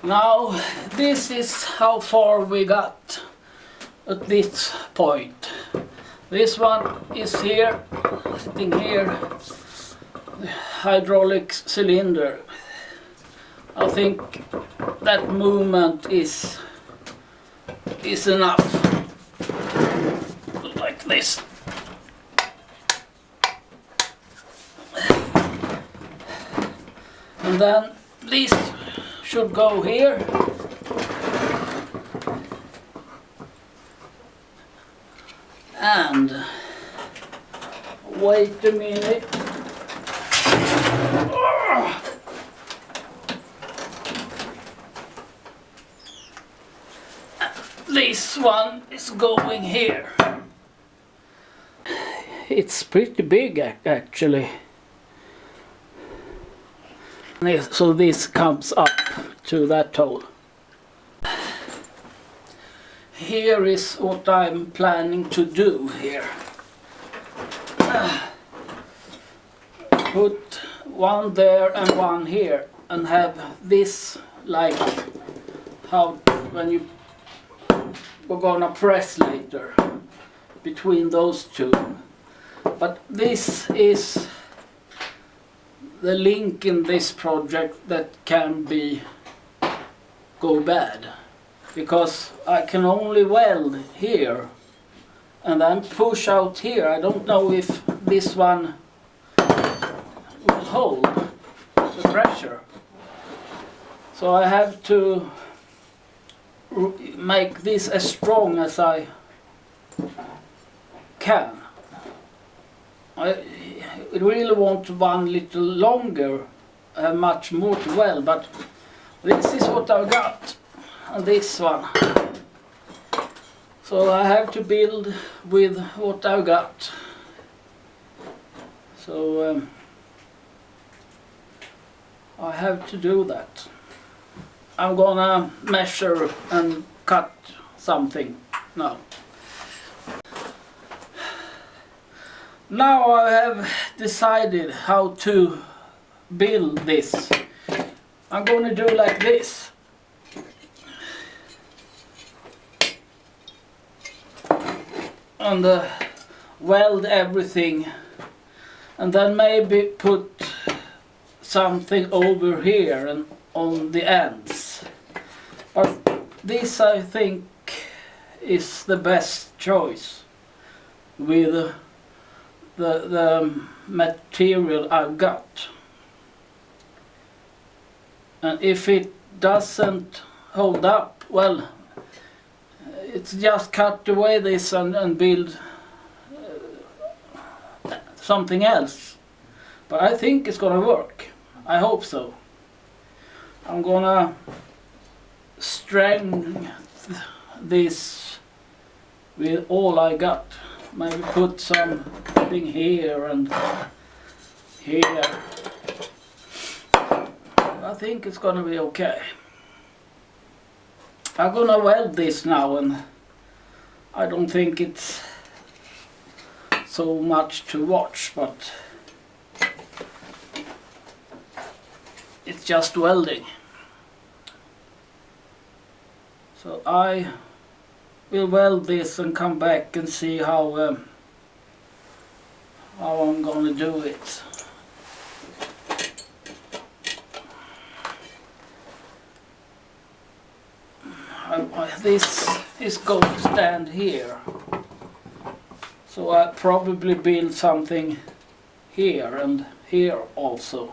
Now this is how far we got at this point. This one is here, sitting here, the hydraulic cylinder. I think that movement is enough, like this. And then this should go here. And wait a minute. This one is going here. It's pretty big actually. So this comes up to that hole. Here is what I'm planning to do here. Put one there and one here and have this like how when we're gonna press later between those two. But this is the link in this project that can go bad, because I can only weld here and then push out here. I don't know if this one will hold the pressure, so I have to make this as strong as I can. I really want one little longer, much more to weld, but this is what I've got, and this one. So I have to build with what I've got. So I have to do that. I'm gonna measure and cut something now. Now I have decided how to build this. I'm gonna do like this. And weld everything, and then maybe put something over here and on the ends. But this I think is the best choice with the material I've got. And if it doesn't hold up, well, it's just cut away this and build something else. But I think it's gonna work. I hope so. I'm gonna strengthen this with all I got. Maybe put something here and here. I think it's gonna be okay. I'm gonna weld this now, and I don't think it's so much to watch, but it's just welding. So I will weld this and come back and see how I'm gonna do it. This is going to stand here, so I probably build something here and here also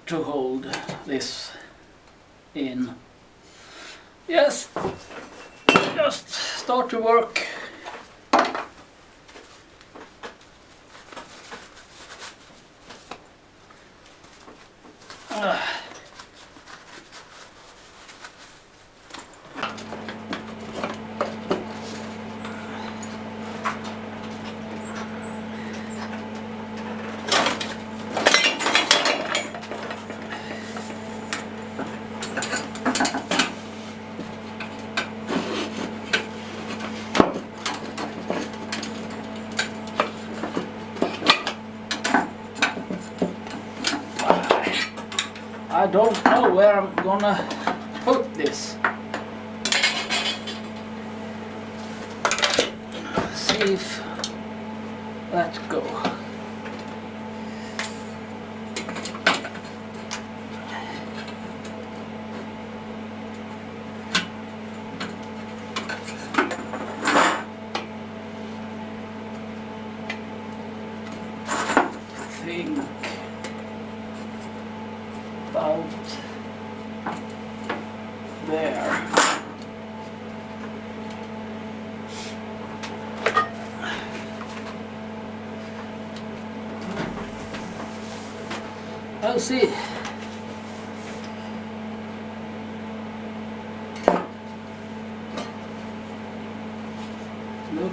to hold this in. Yes, just start to work. I don't know where I'm gonna put this. See if that go. Think about there. I'll see. Look.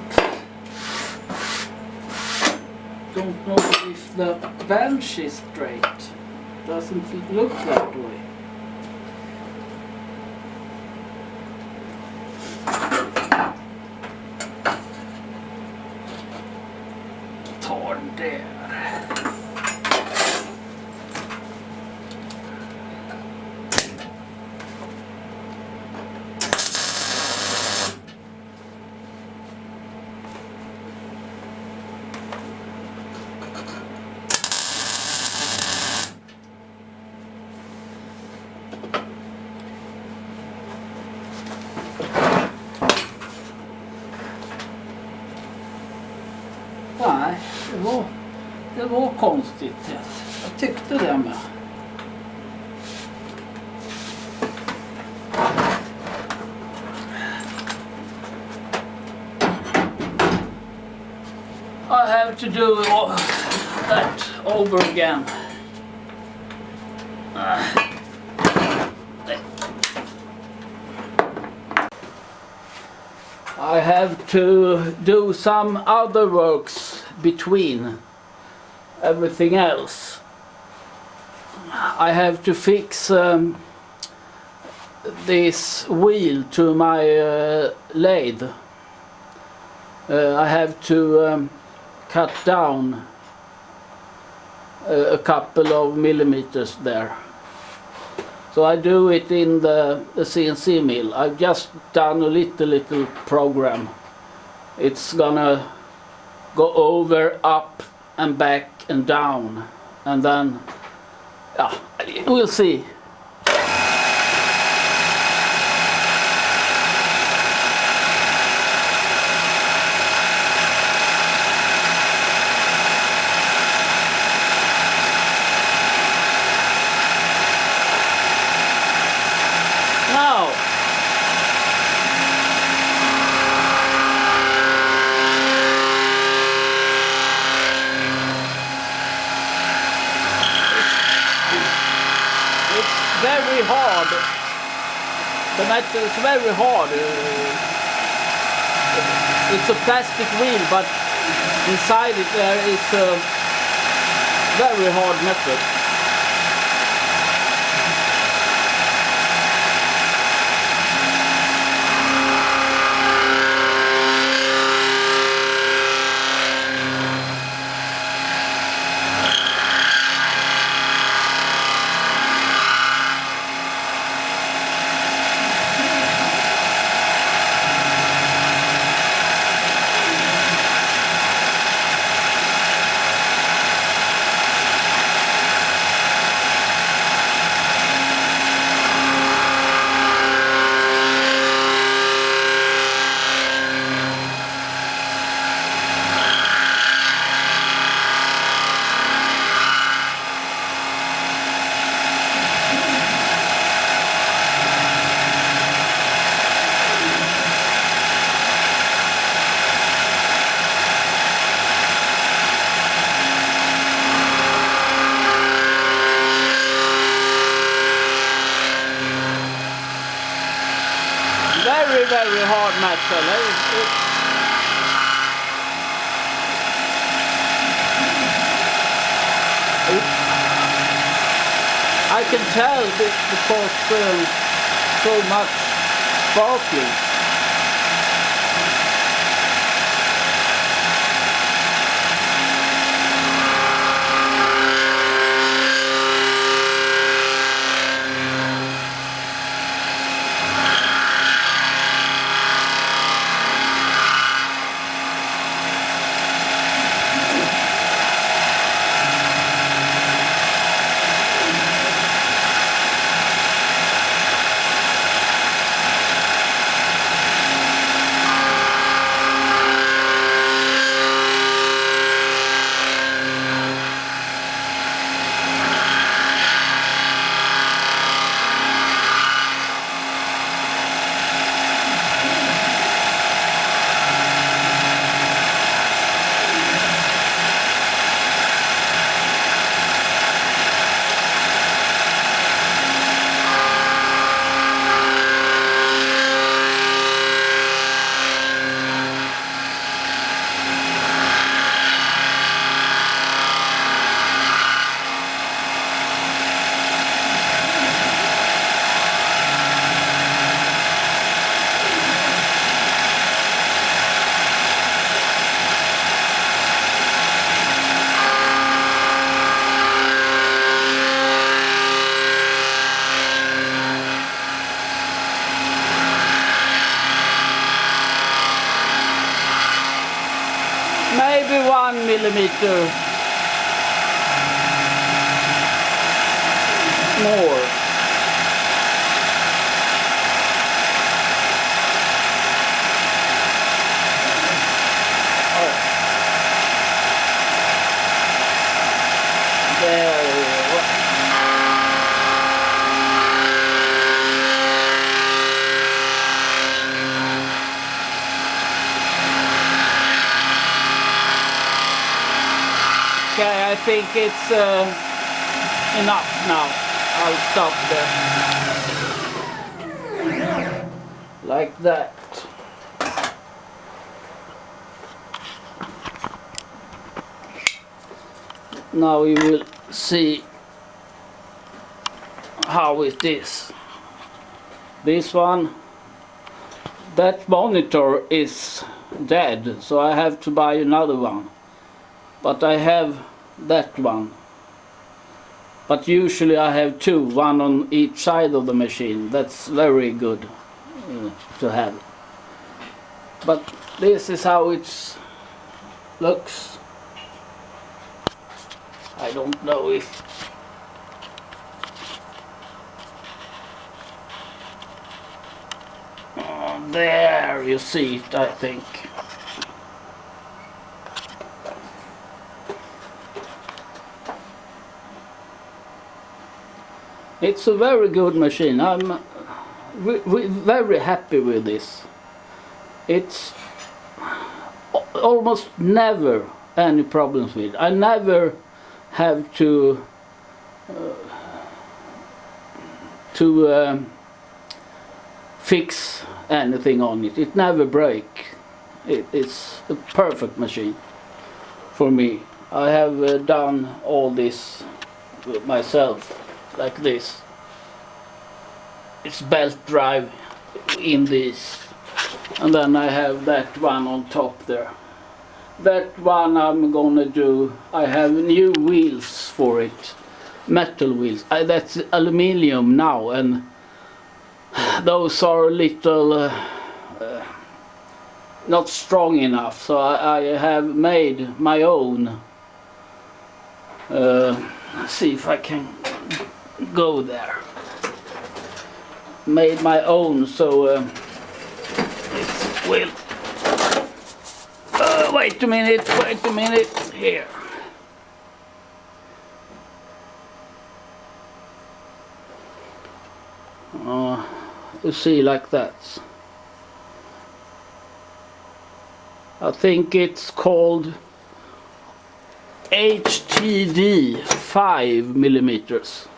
Don't know if the bench is straight. Doesn't look that way. Torn there. Nej, det var konstigt. Jag tyckte det med. I have to do that over again. I have to do some other works between everything else. I have to fix this wheel to my lathe. I have to cut down a couple of millimeters there. So I do it in the CNC mill. I've just done a little program. It's gonna go over, up and back and down, and then we'll see. Now, it's very hard. The metal is very hard. It's a plastic wheel, but inside it there is a very hard metal. Very hard metal. I can tell because so much sparkling. millimeter more. Okay, I think it's enough now. I'll stop there. Like that. Now you will see how it is. This one, that monitor is dead, so I have to buy another one. But I have that one. But usually I have two, one on each side of the machine. That's very good to have. But this is how it looks. I don't know if there you see it, I think. It's a very good machine. I'm very happy with this. It's almost never any problems with it. I never have to fix anything on it. It never breaks. It's a perfect machine for me. I have done all this myself, like this. It's belt drive in this, and then I have that one on top there. That one I'm gonna do, I have new wheels for it, metal wheels. That's aluminium now, and those are a little not strong enough, so I have made my own. Let's see if I can go there. Made my own, so it will. Wait a minute, here. You see, like that. I think it's called HTD 5 millimeters.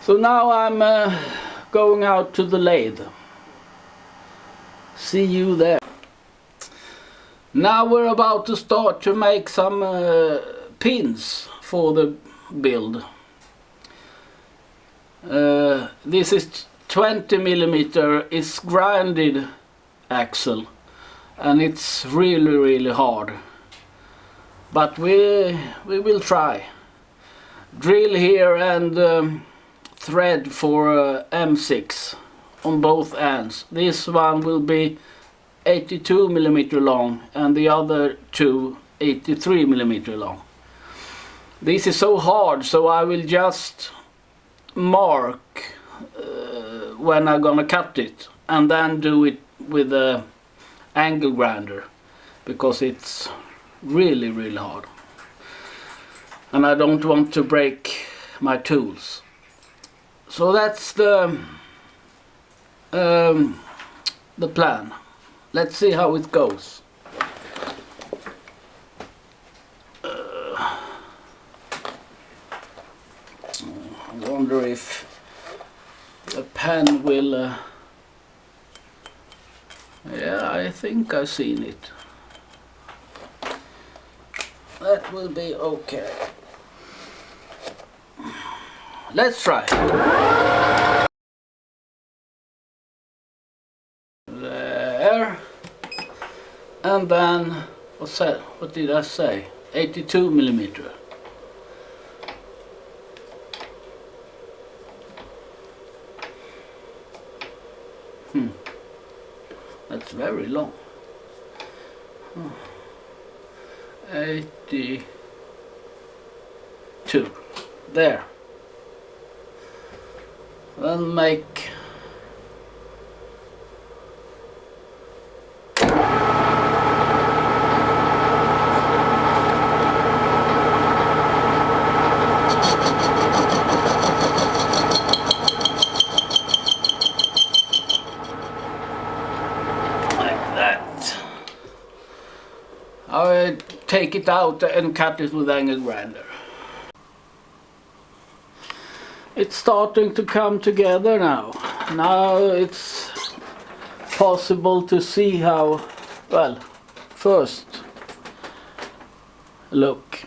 So now I'm going out to the lathe. See you there. Now we're about to start to make some pins for the build. This is 20 millimeter, is grinded axle, and it's really hard. But we will try. Drill here and thread for M6 on both ends. This one will be 82 millimeter long and the other two 83 millimeter long. This is so hard, so I will just mark when I'm gonna cut it and then do it with a angle grinder, because it's really hard and I don't want to break my tools. So that's the plan. Let's see how it goes. I wonder if the pen will... yeah, I think I've seen it. That will be okay. Let's try. There. And then, what's that? What did I say? 82 millimeter. That's very long. 82. There. Then make I take it out and cut it with angle grinder. It's starting to come together now. Now it's possible to see how, well, first look.